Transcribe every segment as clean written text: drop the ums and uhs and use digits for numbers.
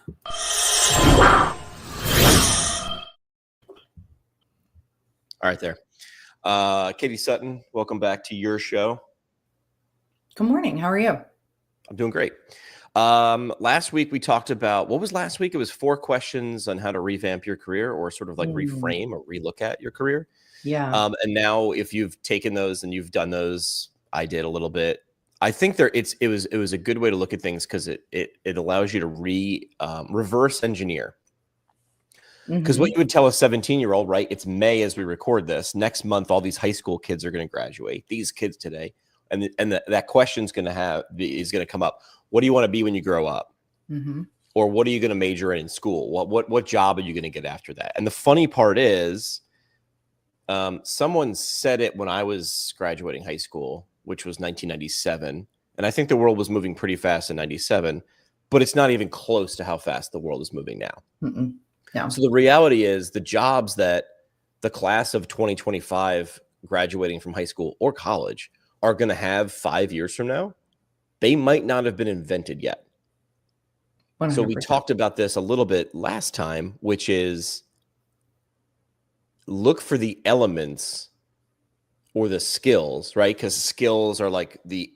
All right, there. Katie Sutton, welcome back to your show. Good morning. How are you? I'm doing great. Last week we talked about, what was last week? It was 4 questions on how to revamp your career, or sort of like reframe or relook at your career. Yeah. And now if you've taken those and you've done those, I did a little bit. I think it was a good way to look at things because it allows you to reverse engineer. Because what you would tell a 17-year-old, right? It's May as we record this. Next month, all these high school kids are going to graduate. These kids today, and that question's going to come up. What do you want to be when you grow up? Or what are you going to major in school? What job are you going to get after that? And the funny part is, someone said it when I was graduating high school, which was 1997, and I think the world was moving pretty fast in 97, but it's not even close to how fast the world is moving now. Yeah. So the reality is the jobs that the class of 2025 graduating from high school or college are going to have 5 years from now, they might not have been invented yet. 100%. So we talked about this a little bit last time, which is look for the elements or the skills, right? Because skills are like the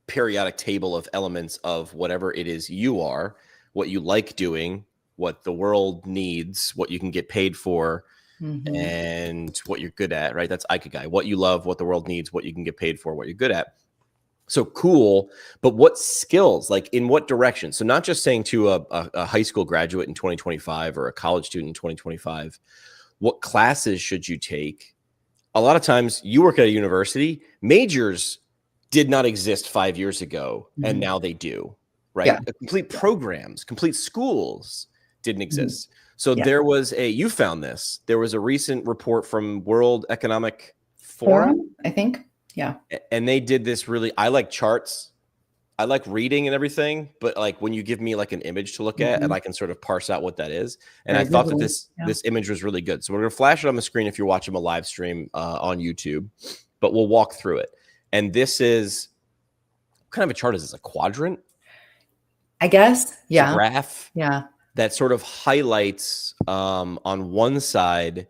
periodic table of elements of whatever it is you are, what you like doing, what the world needs, what you can get paid for, and what you're good at, right? That's Ikigai. What you love, what the world needs, what you can get paid for, what you're good at. So cool, but what skills, like in what direction? So not just saying to a high school graduate in 2025 or a college student in 2025, what classes should you take? A lot of times you work at a university, majors did not exist 5 years ago, and now they do, right? Yeah. Complete programs, complete schools didn't exist. So there was you found this. There was a recent report from World Economic Forum, I think. Yeah. And they did this really, I like charts. I like reading and everything, but like when you give me like an image to look at and I can sort of parse out what that is. And I thought that this image was really good. So we're going to flash it on the screen if you're watching a live stream on YouTube, but we'll walk through it. And this is, what kind of a chart is this? A quadrant? I guess. Yeah. A graph. Yeah. That sort of highlights on one side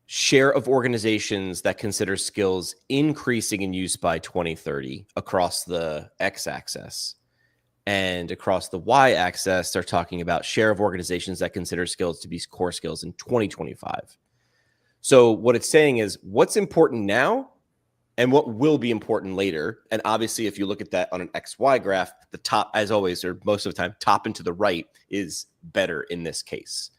share of organizations that consider skills increasing in use by 2030 across the x-axis. And across the y-axis, they're talking about share of organizations that consider skills to be core skills in 2025. So what it's saying is what's important now and what will be important later. And obviously, if you look at that on an XY graph, the top, as always, or most of the time, top and to the right is better in this case.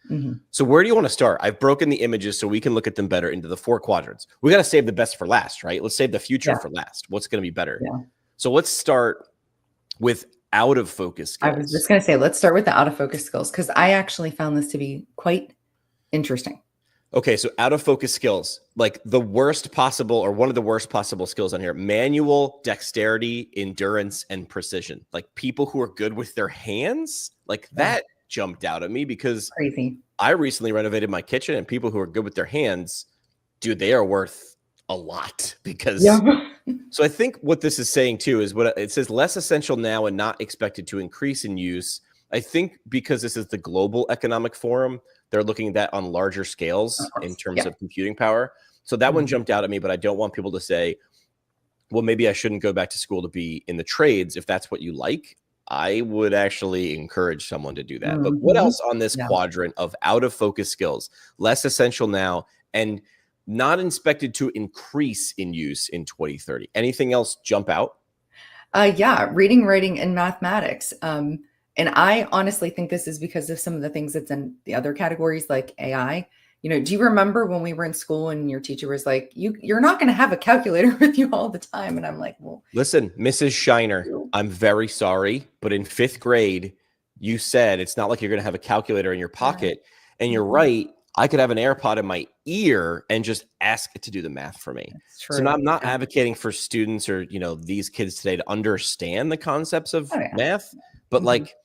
So where do you want to start? I've broken the images so we can look at them better into the 4 quadrants. We got to save the best for last, right? Let's save the future for last. What's going to be better? So let's start with out of focus skills. I was just going to say, let's start with the out of focus skills, because I actually found this to be quite interesting. Okay, so out of focus skills, like the worst possible or one of the worst possible skills on here, manual dexterity, endurance, and precision. Like people who are good with their hands, like that jumped out at me because I recently renovated my kitchen and people who are good with their hands, dude, they are worth a lot because. So I think what this is saying too is what it says, less essential now and not expected to increase in use. I think because this is the Global Economic Forum, they're looking at that on larger scales in terms of computing power. So that one jumped out at me, but I don't want people to say, well, maybe I shouldn't go back to school to be in the trades if that's what you like. I would actually encourage someone to do that. But what else on this quadrant of out of focus skills, less essential now and not expected to increase in use in 2030? Anything else jump out? Yeah, reading, writing, and mathematics. And I honestly think this is because of some of the things that's in the other categories like AI. You know, do you remember when we were in school and your teacher was like, you're not going to have a calculator with you all the time? And I'm like, well, listen, Mrs. Shiner, I'm very sorry, but in 5th grade, you said it's not like you're going to have a calculator in your pocket. And you're right. I could have an AirPod in my ear and just ask it to do the math for me. So now I'm not advocating for students or, you know, these kids today to understand the concepts of math, but like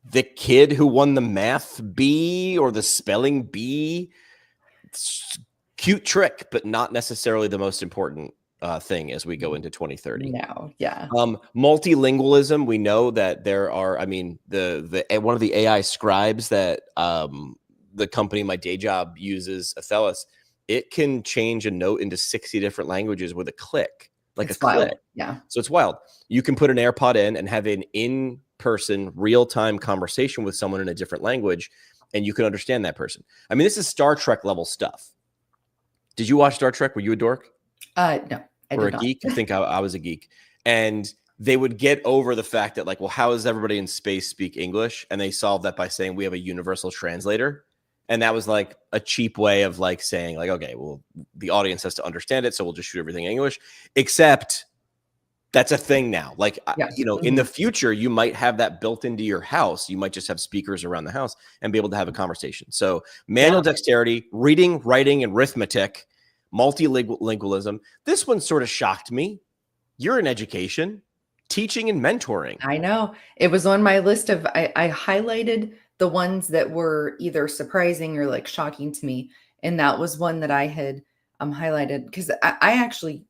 the kid who won the math bee or the spelling bee, cute trick, but not necessarily the most important thing as we go into 2030. No, yeah. Multilingualism, we know that there are, I mean, the one of the AI scribes that the company my day job uses, Athelis, it can change a note into 60 different languages with a click, like It's a click. wild. Yeah. So it's wild. You can put an AirPod in and have an in-person, real-time conversation with someone in a different language, and you can understand that person. I mean, this is Star Trek level stuff. Did you watch Star Trek? Were you a dork? No, I Or did a not. geek? I think I was a geek. And they would get over the fact that, like, well, how does everybody in space speak English? And they solved that by saying we have a universal translator. And that was like a cheap way of like saying, like, okay, well, the audience has to understand it, so we'll just shoot everything in English. Except that's a thing now. Like, Yeah. you know, in the future, you might have that built into your house. You might just have speakers around the house and be able to have a conversation. So manual dexterity, reading, writing, and arithmetic, multilingualism. This one sort of shocked me. You're in education, teaching and mentoring. I know. It was on my list of, I highlighted the ones that were either surprising or like shocking to me. And that was one that I had highlighted because I actually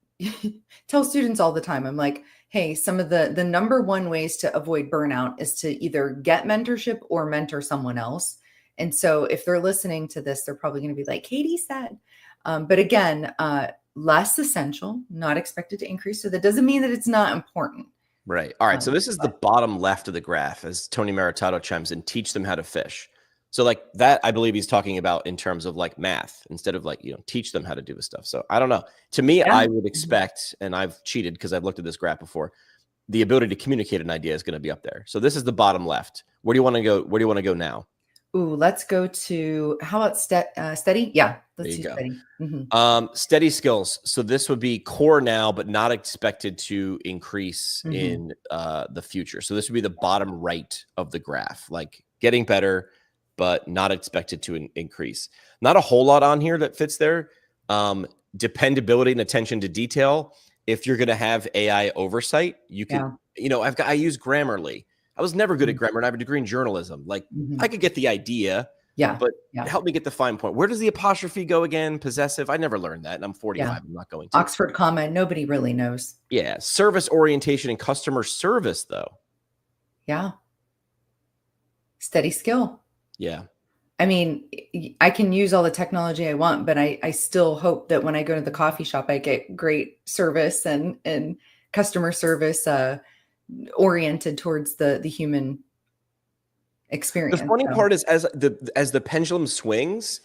tell students all the time, I'm like, hey, some of the number one ways to avoid burnout is to either get mentorship or mentor someone else. And so if they're listening to this, they're probably going to be like, Katie said. But again, less essential, not expected to increase. So that doesn't mean that it's not important. Right. All right. So this is the bottom left of the graph as Tony Maritato chimes in, teach them how to fish. So like that, I believe he's talking about in terms of like math instead of like, you know, teach them how to do this stuff. So I don't know. To me, I would expect, and I've cheated because I've looked at this graph before, the ability to communicate an idea is going to be up there. So this is the bottom left. Where do you want to go? Where do you want to go now? Ooh, let's go to, how about steady? Yeah, let's do steady. Steady skills. So this would be core now, but not expected to increase in the future. So this would be the bottom right of the graph, like getting better, but not expected to increase. Not a whole lot on here that fits there. Dependability and attention to detail. If you're going to have AI oversight, you can, you know, I use Grammarly. I was never good at grammar and I have a degree in journalism. Like I could get the idea, but help me get the fine point. Where does the apostrophe go again? Possessive. I never learned that. And I'm 45. I'm not going to. Oxford comma. Nobody really knows. Yeah. Service orientation and customer service though. Yeah. Steady skill. Yeah. I mean, I can use all the technology I want, but I still hope that when I go to the coffee shop, I get great service and customer service, oriented towards the human experience. The funny part is as the pendulum swings,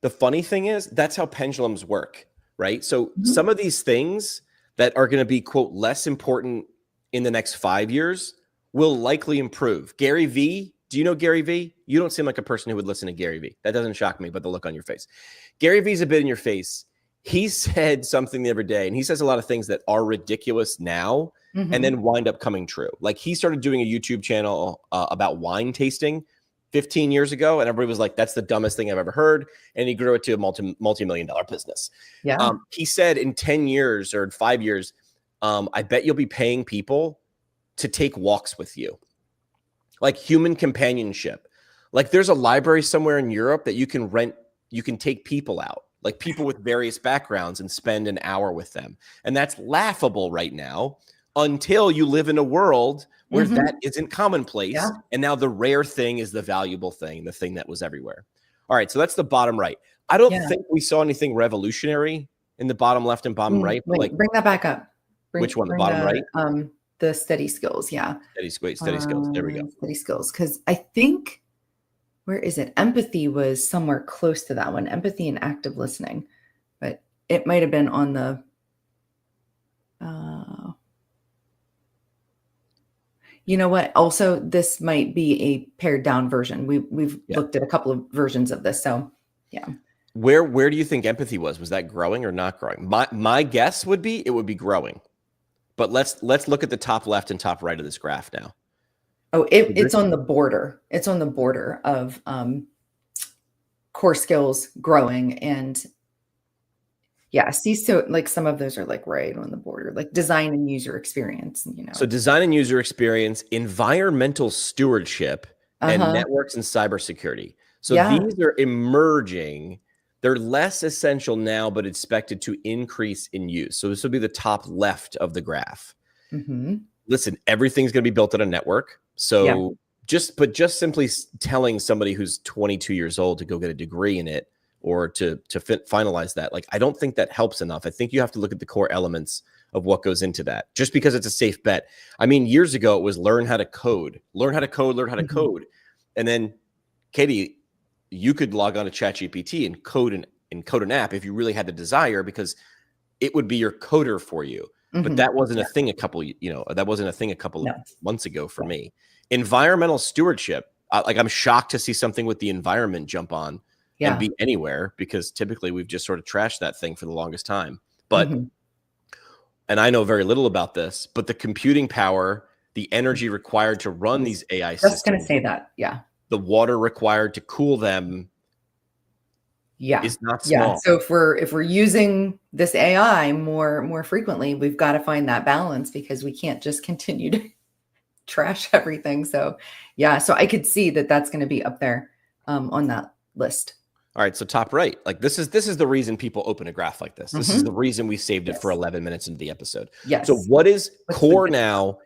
the funny thing is that's how pendulums work, right? So some of these things that are going to be, quote, less important in the next 5 years will likely improve. Gary V, do you know Gary V? You don't seem like a person who would listen to Gary V. That doesn't shock me, but the look on your face. Gary V's a bit in your face. He said something the other day, and he says a lot of things that are ridiculous now and then wind up coming true. Like he started doing a YouTube channel about wine tasting 15 years ago, and everybody was like, that's the dumbest thing I've ever heard. And he grew it to a multi-million-dollar business. Yeah. He said in 10 years or 5 years, I bet you'll be paying people to take walks with you. Like human companionship. Like there's a library somewhere in Europe that you can rent, you can take people out, like people with various backgrounds and spend an hour with them. And that's laughable right now until you live in a world where that isn't commonplace. Yeah. And now the rare thing is the valuable thing, the thing that was everywhere. All right. So that's the bottom right. I don't think we saw anything revolutionary in the bottom left and bottom right. Wait, like bring that back up. Which one? The bottom right? The steady skills. Yeah. Steady skills. There we go. Steady skills. Because I think, where is it? Empathy was somewhere close to that one. Empathy and active listening. But it might have been on the, you know what? Also, this might be a pared down version. We've looked at a couple of versions of this. So yeah. Where do you think empathy was? Was that growing or not growing? My guess would be it would be growing. But let's look at the top left and top right of this graph now. Oh, it's on the border. It's on the border of core skills growing. And yeah, see, so like some of those are like right on the border, like design and user experience, you know. So design and user experience, environmental stewardship, and networks and cybersecurity. So these are emerging They're less essential now, but expected to increase in use. So this would be the top left of the graph. Listen, everything's going to be built on a network. So just simply telling somebody who's 22 years old to go get a degree in it or to finalize that, like, I don't think that helps enough. I think you have to look at the core elements of what goes into that. Just because it's a safe bet. I mean, years ago, it was learn how to code. And then, Katie, you could log on to ChatGPT and code an app if you really had the desire, because it would be your coder for you. But that wasn't a thing a couple months ago for me. Environmental stewardship. I'm shocked to see something with the environment jump on and be anywhere, because typically we've just sort of trashed that thing for the longest time. But, and I know very little about this, but the computing power, the energy required to run these AI systems. Just going to say that. Yeah. The water required to cool them. Is not small. Yeah. So if we're using this AI more frequently, we've got to find that balance, because we can't just continue to trash everything. So yeah, so I could see that that's going to be up there on that list. All right, so top right, like this is the reason people open a graph like this. This is the reason we saved it for 11 minutes into the episode. Yes. So what is core now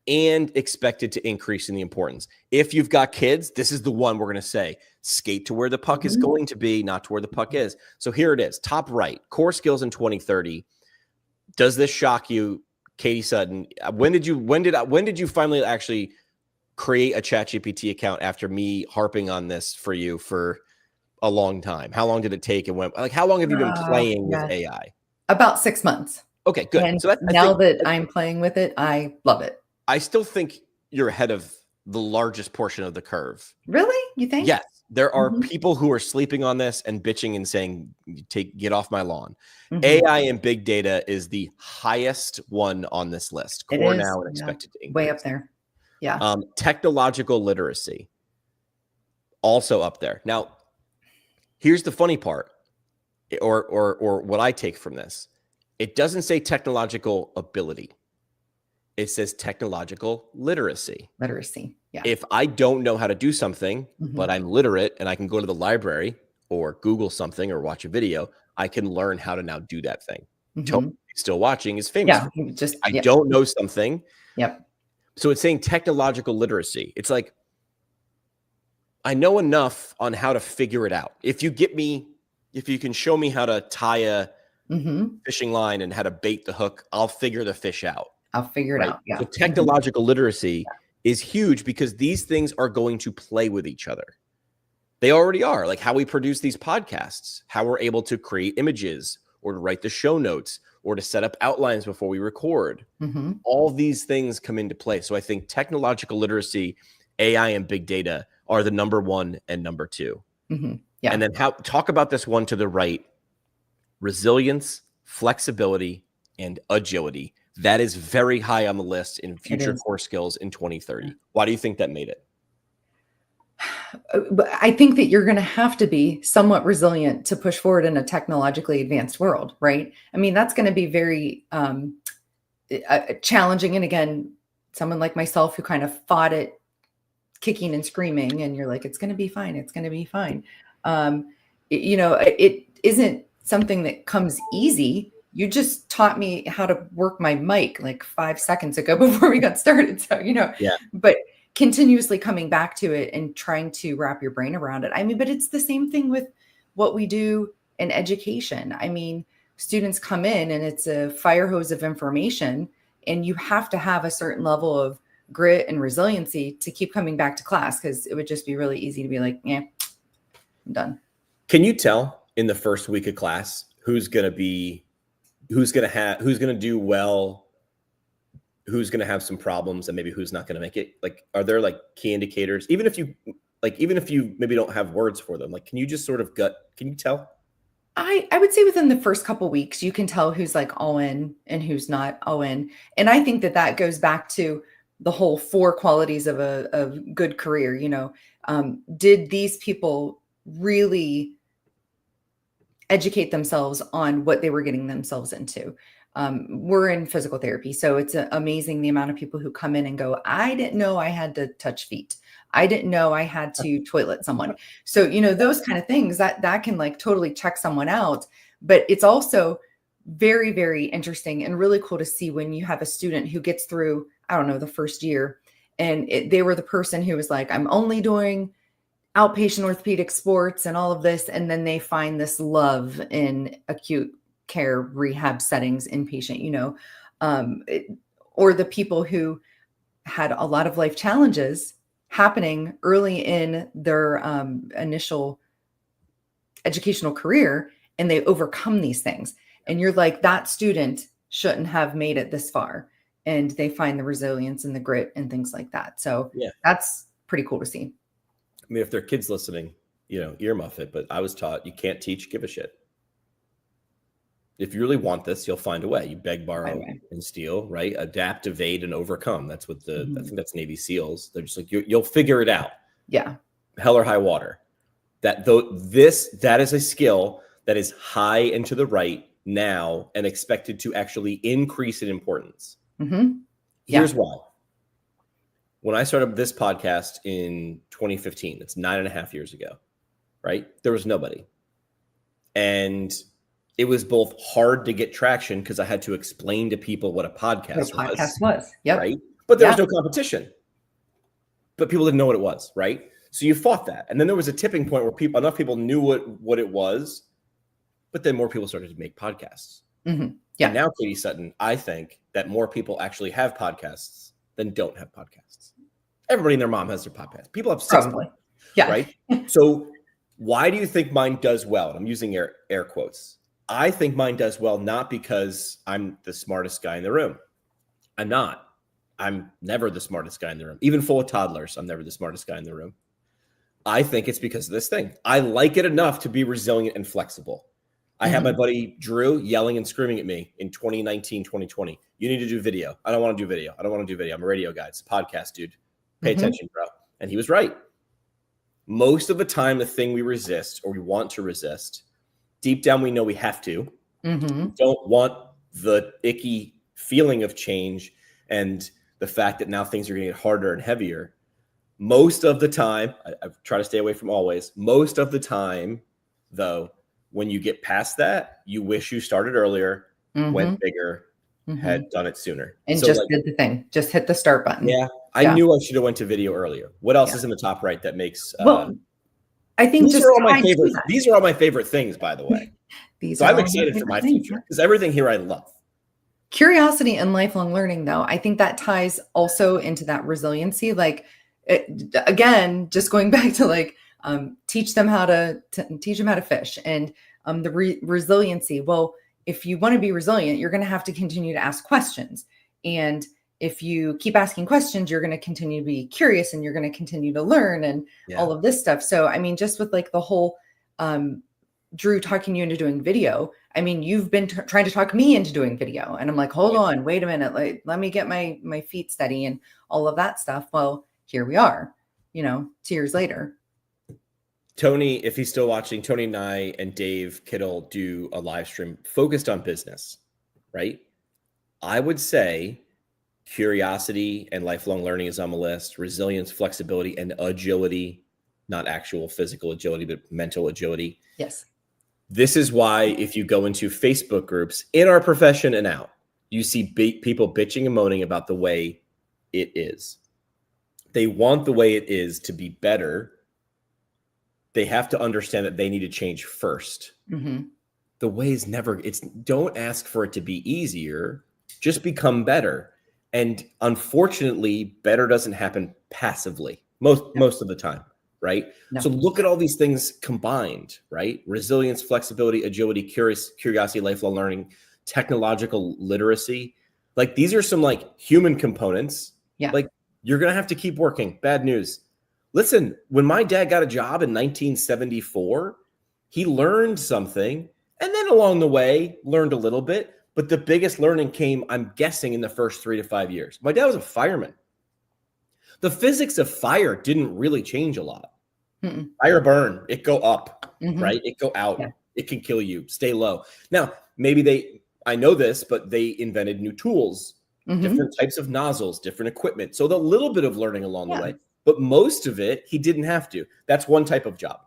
and expected to increase in the importance? If you've got kids, this is the one we're going to say, skate to where the puck is going to be, not to where the puck is. So here it is, top right, core skills in 2030. Does this shock you, Katie Sutton? When did you finally actually create a ChatGPT account after me harping on this for you for a long time? How long did it take? And how long have you been playing with AI? About 6 months. Okay, good. And so now that I'm playing with it, I love it. I still think you're ahead of the largest portion of the curve. Really? You think? Yes. There are people who are sleeping on this and bitching and saying, get off my lawn. AI and big data is the highest one on this list. Core now and expected to increase. Way up there. Yeah. Technological literacy, also up there. Now, here's the funny part, or what I take from this. It doesn't say technological ability. It says technological literacy. Yeah. If I don't know how to do something, but I'm literate and I can go to the library or Google something or watch a video, I can learn how to now do that thing. Totally Still Watching is famous. I don't know something. Yep. So it's saying technological literacy. It's like, I know enough on how to figure it out. If you can show me how to tie a fishing line and how to bait the hook, I'll figure the fish out. I'll figure it out. Yeah. So technological literacy is huge, because these things are going to play with each other. They already are. Like how we produce these podcasts, how we're able to create images or to write the show notes or to set up outlines before we record. All these things come into play. So I think technological literacy, AI, and big data are the number one and number two. Yeah. And then talk about this one to the right: resilience, flexibility, and agility. That is very high on the list in future core skills in 2030. Why do you think that made it? I think that you're going to have to be somewhat resilient to push forward in a technologically advanced world, right? I mean, that's going to be very challenging. And again, someone like myself who kind of fought it kicking and screaming, and you're like, it's going to be fine. It's going to be fine. It isn't something that comes easy. You just taught me how to work my mic like 5 seconds ago before we got started. So, but continuously coming back to it and trying to wrap your brain around it. I mean, but it's the same thing with what we do in education. I mean, students come in and it's a fire hose of information, and you have to have a certain level of grit and resiliency to keep coming back to class, because it would just be really easy to be like, yeah, I'm done. Can you tell in the first week of class who's going to do well, who's going to have some problems, and maybe who's not going to make it? Like, are there like key indicators, even if you maybe don't have words for them? Like, can you just sort of can you tell? I would say within the first couple of weeks, you can tell who's like all in and who's not all in. And I think that goes back to the whole 4 qualities of a good career. Did these people really educate themselves on what they were getting themselves into? We're in physical therapy, so it's amazing the amount of people who come in and go, I didn't know I had to touch feet. I didn't know I had to toilet someone. So, you know, those kind of things that can like totally check someone out. But it's also very, very interesting and really cool to see when you have a student who gets through, I don't know, the first year, and they were the person who was like, I'm only doing outpatient orthopedic sports and all of this. And then they find this love in acute care rehab settings, inpatient, you know, or the people who had a lot of life challenges happening early in their initial educational career, and they overcome these things. And you're like, that student shouldn't have made it this far. And they find the resilience and the grit and things like that. So Yeah. that's pretty cool to see. I mean, if there are kids listening, you know, earmuff it, but I was taught you can't teach, give a shit. If you really want this, you'll find a way. You beg, borrow, and steal, right? Adapt, evade, and overcome. That's what I think that's Navy SEALs. They're just like, you'll figure it out. Yeah. Hell or high water. That is a skill that is high and to the right now and expected to actually increase in importance. Here's why. When I started this podcast in 2015, that's 9.5 years ago, right? There was nobody. And it was both hard to get traction because I had to explain to people what a podcast was. Yep. Right? But there was no competition. But people didn't know what it was, right? So you fought that. And then there was a tipping point where enough people knew what it was, but then more people started to make podcasts. Yeah. And now, Katie Sutton, I think that more people actually have podcasts than don't have podcasts. Everybody and their mom has their podcast. People have 6 podcasts, right? So why do you think mine does well? I'm using air quotes. I think mine does well, not because I'm the smartest guy in the room. I'm not. I'm never the smartest guy in the room. Even full of toddlers, I'm never the smartest guy in the room. I think it's because of this thing. I like it enough to be resilient and flexible. I had my buddy Drew yelling and screaming at me in 2019, 2020. You need to do video. I don't want to do video. I'm a radio guy. It's a podcast, dude. Pay attention, bro. And he was right. Most of the time, the thing we resist or we want to resist, deep down, we know we have to. We don't want the icky feeling of change and the fact that now things are going to get harder and heavier. Most of the time, I try to stay away from always. Most of the time, though, when you get past that, you wish you started earlier, went bigger, had done it sooner. And so just did the thing. Just hit the start button. Yeah. I knew I should have went to video earlier. What else is in the top right that makes... I think these are all my favorite. These are all my favorite things, by the way. I'm excited for my future because everything here I love. Curiosity and lifelong learning, though, I think that ties also into that resiliency. Like, again, just going back to like teach them how to fish and the resiliency. Well, if you want to be resilient, you're going to have to continue to ask questions. And if you keep asking questions, you're going to continue to be curious and you're going to continue to learn and all of this stuff. So, I mean, just with like the whole Drew talking you into doing video. I mean, you've been trying to talk me into doing video. And I'm like, hold on, wait a minute. Like, let me get my feet steady and all of that stuff. Well, here we are, 2 years later. Tony, if he's still watching, Tony and I and Dave Kittle do a live stream focused on business, right? I would say curiosity and lifelong learning is on the list. Resilience, flexibility, and agility, not actual physical agility, but mental agility. Yes. This is why if you go into Facebook groups in our profession and out, you see people bitching and moaning about the way it is. They want the way it is to be better. They have to understand that they need to change first. The way is never, don't ask for it to be easier, just become better. And unfortunately, better doesn't happen passively most of the time, right? No. So look at all these things combined, right? Resilience, flexibility, agility, curiosity, lifelong learning, technological literacy. Like these are some like human components. Yeah. Like you're going to have to keep working. Bad news. Listen, when my dad got a job in 1974, he learned something and then along the way learned a little bit. But the biggest learning came, I'm guessing, in the first 3 to 5 years. My dad was a fireman. The physics of fire didn't really change a lot. Fire burn, it go up, right? It go out. Yeah. It can kill you. Stay low. Now, maybe I know this, but they invented new tools, different types of nozzles, different equipment. So the little bit of learning along the way. but most of it, he didn't have to. That's one type of job.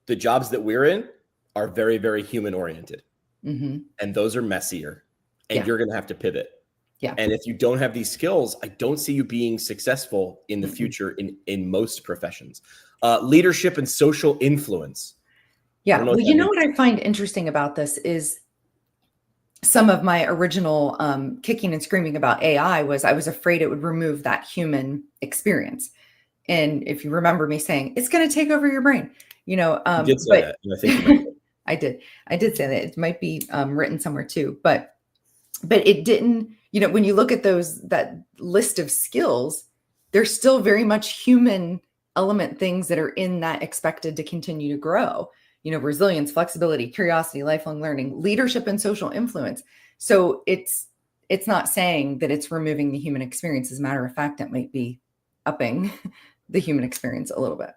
The jobs that we're in are very, very human oriented. Mm-hmm. And those are messier, and you're going to have to pivot. Yeah. And if you don't have these skills, I don't see you being successful in the future in most professions. Leadership and social influence. Yeah. Well, you know what I find interesting about this is some of my original kicking and screaming about AI was I was afraid it would remove that human experience. And if you remember me saying, it's going to take over your brain, you did say that. And I think you might. I did say that. It might be written somewhere too, but it didn't, when you look at that list of skills, there's still very much human element things that are in that expected to continue to grow, resilience, flexibility, curiosity, lifelong learning, leadership, and social influence. So it's not saying that it's removing the human experience. As a matter of fact, it might be upping the human experience a little bit.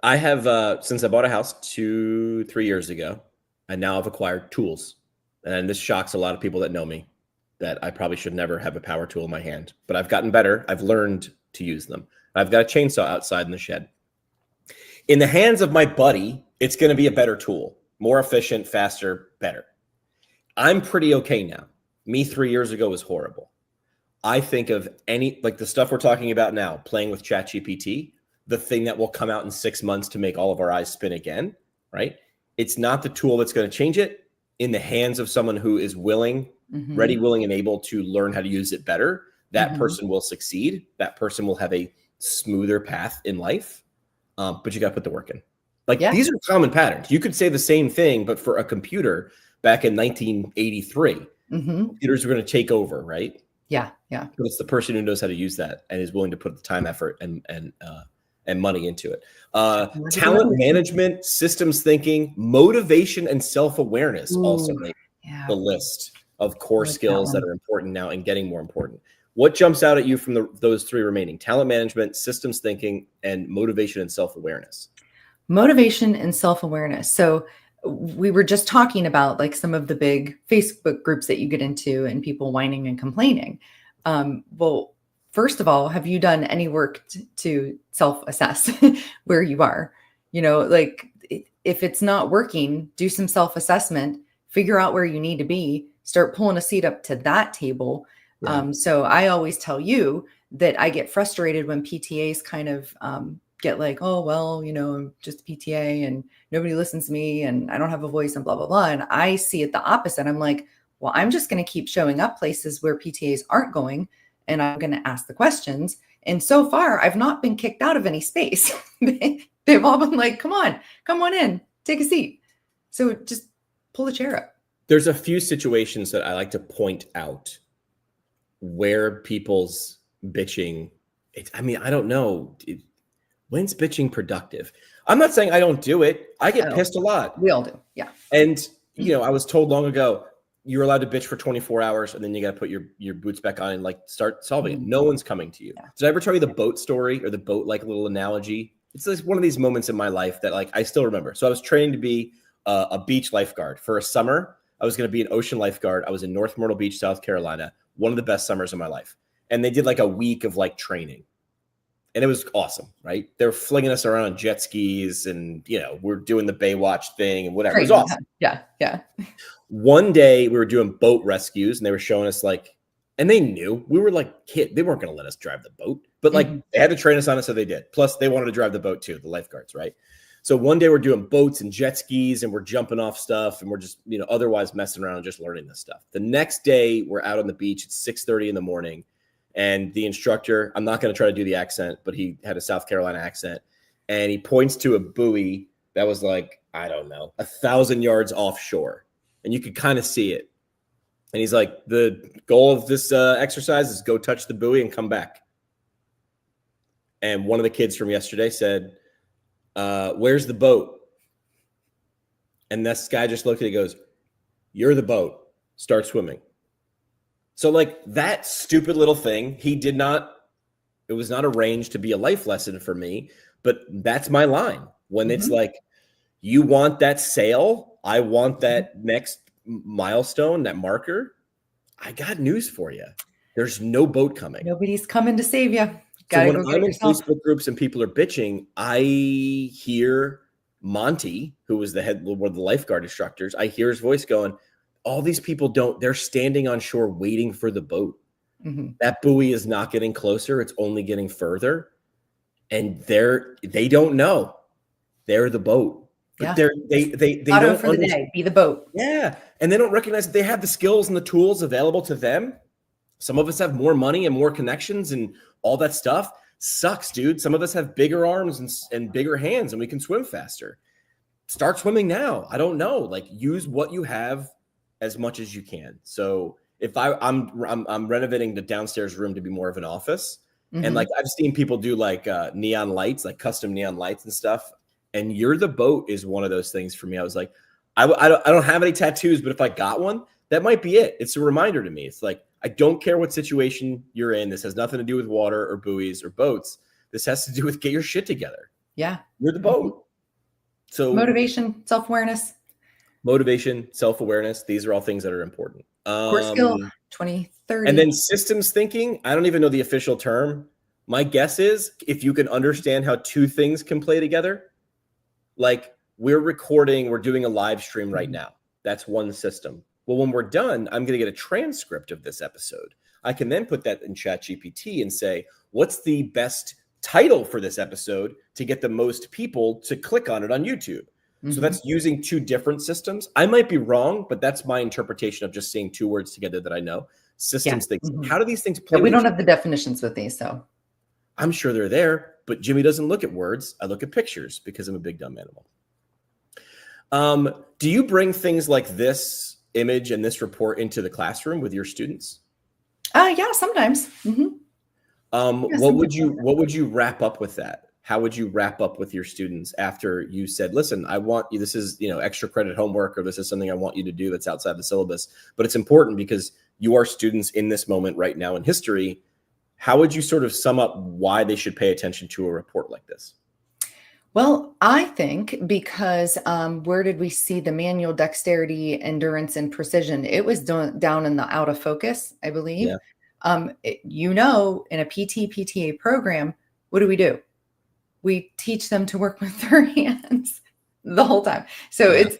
I have, since I bought a house 2-3 years ago, I now have acquired tools. And this shocks a lot of people that know me, that I probably should never have a power tool in my hand, but I've gotten better. I've learned to use them. I've got a chainsaw outside in the shed. In the hands of my buddy, it's going to be a better tool, more efficient, faster, better. I'm pretty okay now. Me 3 years ago was horrible. I think of like the stuff we're talking about now, playing with ChatGPT, the thing that will come out in 6 months to make all of our eyes spin again, right? It's not the tool that's going to change it. In the hands of someone who is willing, ready, willing, and able to learn how to use it better, that person will succeed. That person will have a smoother path in life. But you got to put the work in. These are common patterns. You could say the same thing, but for a computer back in 1983, computers were going to take over, right? Yeah, yeah. But it's the person who knows how to use that and is willing to put the time, effort, and money into it. Talent management, systems thinking, motivation, and self-awareness also make the list of core skills that are important now and getting more important. What jumps out at you from those three remaining? Talent management, systems thinking, and motivation and self-awareness. Motivation and self-awareness. So we were just talking about like some of the big Facebook groups that you get into and people whining and complaining. Well, first of all, have you done any work to self-assess where you are? Like if it's not working, do some self-assessment, figure out where you need to be, start pulling a seat up to that table. Yeah. So I always tell you that I get frustrated when PTAs kind of get like, oh, well, I'm just PTA and nobody listens to me and I don't have a voice and blah, blah, blah. And I see it the opposite. I'm like, well, I'm just going to keep showing up places where PTAs aren't going and I'm going to ask the questions. And so far, I've not been kicked out of any space. They've all been like, come on in, take a seat. So just pull the chair up. There's a few situations that I like to point out where people's bitching, I don't know. When's bitching productive? I'm not saying I don't do it. I get pissed a lot. We all do. Yeah. And, I was told long ago, you're allowed to bitch for 24 hours and then you got to put your boots back on and start solving it. No one's coming to you. Yeah. Did I ever tell you the boat story or the boat little analogy? It's like one of these moments in my life that I still remember. So I was training to be a beach lifeguard for a summer. I was going to be an ocean lifeguard. I was in North Myrtle Beach, South Carolina, one of the best summers of my life. And they did a week of training. And it was awesome, right? They were flinging us around on jet skis and, we're doing the Baywatch thing and whatever. It was awesome. Yeah. Yeah. One day we were doing boat rescues and they were showing us and they knew we were kids. They weren't going to let us drive the boat, but they had to train us on it. So they did. Plus they wanted to drive the boat too, the lifeguards, right? So one day we're doing boats and jet skis and we're jumping off stuff and we're just, otherwise messing around and just learning this stuff. The next day we're out on the beach at 6:30 in the morning. And the instructor, I'm not going to try to do the accent, but he had a South Carolina accent. And he points to a buoy that was 1,000 yards offshore. And you could kind of see it. And he's like, the goal of this exercise is go touch the buoy and come back. And one of the kids from yesterday said, where's the boat? And this guy just looked at it and goes, you're the boat. Start swimming. So that stupid little thing, it was not arranged to be a life lesson for me, but that's my line. When it's you want that sail, I want that next milestone, that marker, I got news for you. There's no boat coming. Nobody's coming to save you. So Gotta when go get I'm it in yourself. Facebook groups and people are bitching, I hear Monty, who was one of the lifeguard instructors, I hear his voice going, all these people they're standing on shore waiting for the boat. Mhm. That buoy is not getting closer. It's only getting further. And they don't know. They're the boat. But Yeah. they Motto don't for the understand. day, be the boat. Yeah. And they don't recognize that they have the skills and the tools available to them. Some of us have more money and more connections and all that stuff. Sucks, dude. Some of us have bigger arms and bigger hands and we can swim faster. Start swimming now. I don't know. Like, use what you have as much as you can. So if I'm renovating the downstairs room to be more of an office, and like I've seen people do like neon lights, like custom neon lights and stuff. And You're the Boat is one of those things for me. I was like, I don't have any tattoos, but if I got one, that might be it. It's a reminder to me. It's like, I don't care what situation you're in. This has nothing to do with water or buoys or boats. This has to do with get your shit together. Yeah. You're the boat. So Motivation, self-awareness, motivation, self-awareness, these are all things that are important. core skill 2030. And then systems thinking, I don't even know the official term. My guess is if you can understand how two things can play together, like we're doing a live stream right now. That's one system. Well, when we're done, I'm going to get a transcript of this episode. I can then put that in ChatGPT and say, what's the best title for this episode to get the most people to click on it on YouTube? So that's using two different systems. I might be wrong, but that's my interpretation of just saying two words together that I know. Systems things. How do these things play? Yeah, we don't have the definitions with these, so. I'm sure they're there, but Jimmy doesn't look at words. I look at pictures because I'm a big dumb animal. Do you bring things like this image and this report into the classroom with your students? Yeah, sometimes. What would you wrap up with that? How would you wrap up with your students after you said, listen, I want you, this is, extra credit homework, or this is something I want you to do that's outside the syllabus, but it's important because you are students in this moment right now in history. How would you sort of sum up why they should pay attention to a report like this? Well, I think because where did we see the manual dexterity, endurance, and precision? It was down in the out of focus, I believe. Yeah. In a PTA program, what do? We teach them to work with their hands the whole time. So it's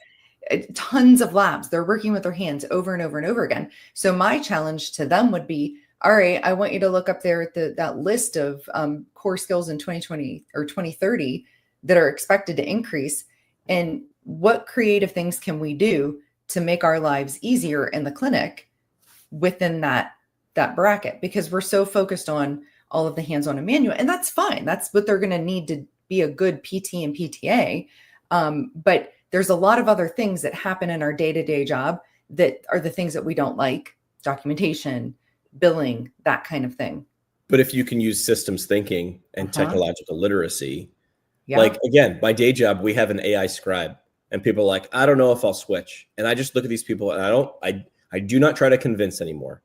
tons of labs. They're working with their hands over and over and over again. So my challenge to them would be, all right, I want you to look up there at that list of core skills in 2020 or 2030 that are expected to increase. And what creative things can we do to make our lives easier in the clinic within that bracket? Because we're so focused on all of the hands-on and manual, and that's fine. That's what they're going to need to be a good PT and PTA. But there's a lot of other things that happen in our day-to-day job that are the things that we don't like: documentation, billing, that kind of thing. But if you can use systems thinking and technological literacy, Yeah. like, again, my day job, we have an AI scribe, and people are like, I don't know if I'll switch. And I just look at these people and I do not try to convince anymore.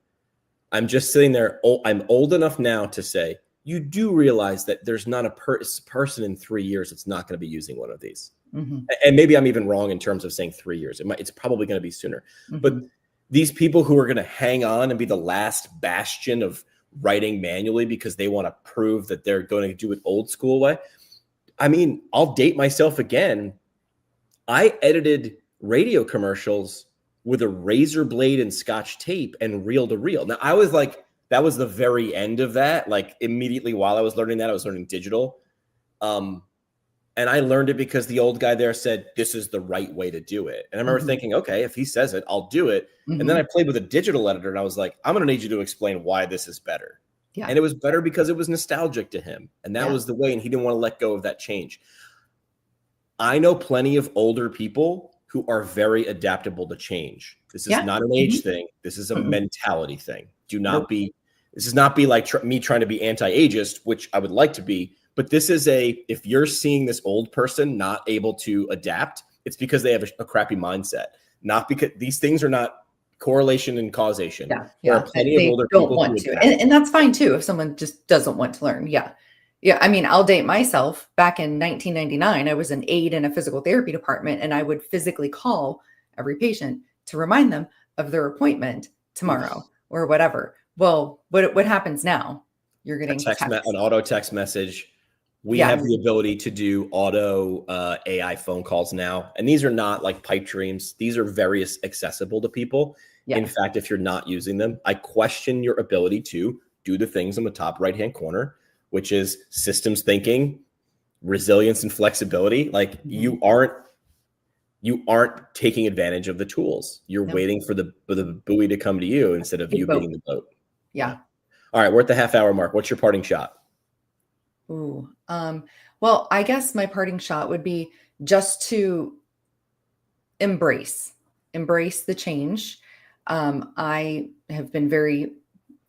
I'm just sitting there. I'm old enough now to say, you do realize that there's not a person in 3 years that's not going to be using one of these. And maybe I'm even wrong in terms of saying 3 years. It's probably going to be sooner. But these people who are going to hang on and be the last bastion of writing manually because they want to prove that they're going to do it old school way. I mean, I'll date myself again. I edited radio commercials with a razor blade and Scotch tape and reel to reel. Now, I was like, that was the very end of that. Like, immediately while I was learning that, I was learning digital. And I learned it because the old guy there said, this is the right way to do it. And I remember thinking, okay, if he says it, I'll do it. And then I played with a digital editor and I was like, I'm going to need you to explain why this is better. Yeah. And it was better because it was nostalgic to him. And that was the way. And he didn't want to let go of that change. I know plenty of older people who are very adaptable to change. This is not an age thing. This is a mentality thing. This is not be like me trying to be anti-ageist, which I would like to be, but this is if you're seeing this old person not able to adapt, it's because they have a crappy mindset, not because these things are not correlation and causation. There are plenty of older people who don't want to. And that's fine too, if someone just doesn't want to learn. Yeah, I mean, I'll date myself. Back in 1999, I was an aide in a physical therapy department, and I would physically call every patient to remind them of their appointment tomorrow or whatever. Well, what happens now? You're getting text. an auto text message. We Yeah. have the ability to do auto AI phone calls now. And these are not like pipe dreams. These are very accessible to people. Yeah. In fact, if you're not using them, I question your ability to do the things in the top right-hand corner, which is systems thinking, resilience, and flexibility. Like you aren't taking advantage of the tools. You're waiting for the buoy to come to you instead of you being the boat. Yeah. All right, we're at the half-hour mark. What's your parting shot? Ooh. Well, I guess my parting shot would be just to embrace the change. I have been very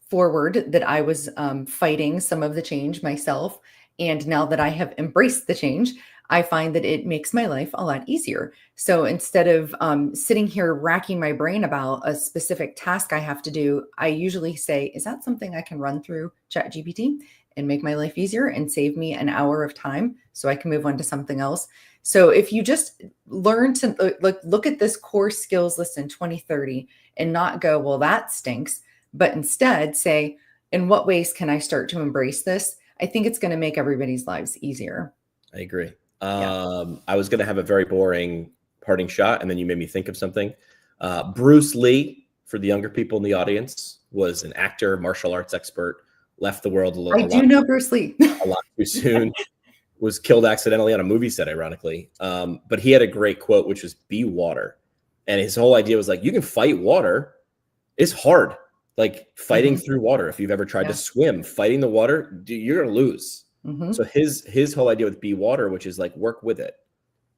forward that I was fighting some of the change myself. And now that I have embraced the change, I find that it makes my life a lot easier. So instead of sitting here racking my brain about a specific task I have to do, I usually say, is that something I can run through ChatGPT and make my life easier and save me an hour of time so I can move on to something else? So if you just learn to look at this core skills list in 2030 and not go, well, that stinks, but instead say, in what ways can I start to embrace this? I think it's going to make everybody's lives easier. I agree. I was going to have a very boring parting shot, and then you made me think of something. Bruce Lee, for the younger people in the audience, was an actor, martial arts expert, left the world I do know Bruce Lee. a lot too soon, was killed accidentally on a movie set, ironically. But he had a great quote, which was, be water. And his whole idea was like, you can fight water. It's hard. Like fighting through water. If you've ever tried to swim, fighting the water, you're going to lose. So his whole idea with be water, which is like work with it,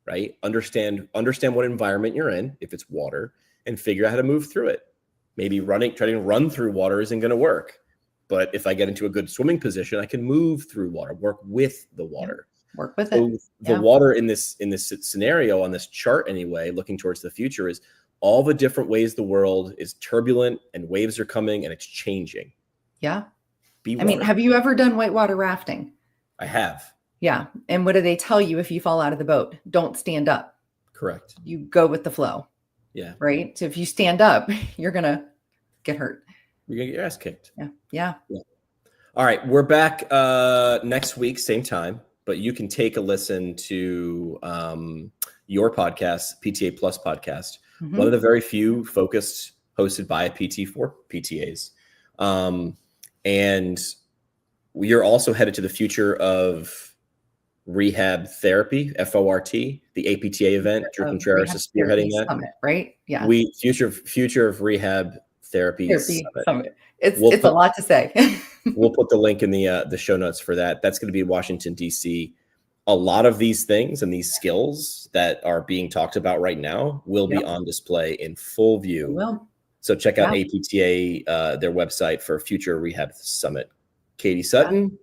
right? Understand what environment you're in, if it's water, and figure out how to move through it. Maybe trying to run through water isn't going to work. But if I get into a good swimming position, I can move through water, work with the water. Work with it. The water in this scenario on this chart anyway, looking towards the future, is all the different ways the world is turbulent and waves are coming and it's changing. Yeah. Be water. I mean, have you ever done whitewater rafting? I have. Yeah. And what do they tell you if you fall out of the boat? Don't stand up. Correct. You go with the flow. Yeah. Right. So if you stand up, you're going to get hurt. You're going to get your ass kicked. Yeah. All right. We're back next week, same time, but you can take a listen to your podcast, PTA Plus podcast, one of the very few focused, hosted by a PT for PTAs. And we are also headed to the future of rehab therapy, FORT, the APTA event. Drew Contreras is spearheading that. Summit, right? Yeah. Future of rehab therapy summit. It's a lot to say. We'll put the link in the show notes for that. That's going to be Washington, D.C. A lot of these things and these skills that are being talked about right now will be on display in full view. So check out APTA, their website for future rehab summit. Katie Sutton,